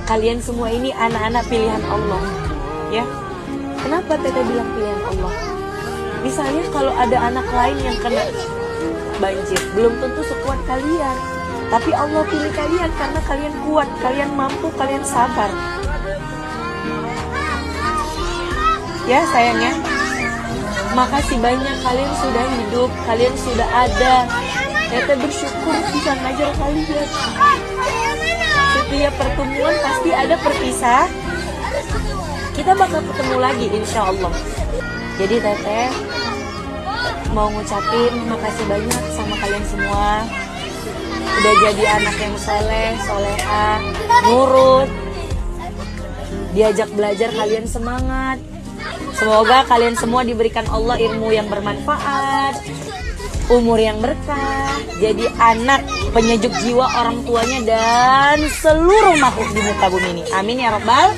kalian semua ini anak-anak pilihan Allah. Ya, kenapa Teteh bilang pilihan Allah? Misalnya kalau ada anak lain yang kena banjir, belum tentu sekuat kalian. Tapi Allah pilih kalian karena kalian kuat, kalian mampu, kalian sabar. Ya sayangnya, makasih banyak kalian sudah hidup, kalian sudah ada. Teteh bersyukur bisa ngajar kalian. Setiap pertemuan pasti ada perpisah. Kita bakal ketemu lagi insya Allah. Jadi Teteh mau ngucapin makasih banyak sama kalian semua. Udah jadi anak yang soleh, soleha, nurut. Diajak belajar kalian semangat. Semoga kalian semua diberikan Allah ilmu yang bermanfaat, umur yang berkah, jadi anak penyejuk jiwa orang tuanya dan seluruh makhluk di muka bumi ini. Amin ya Rabbal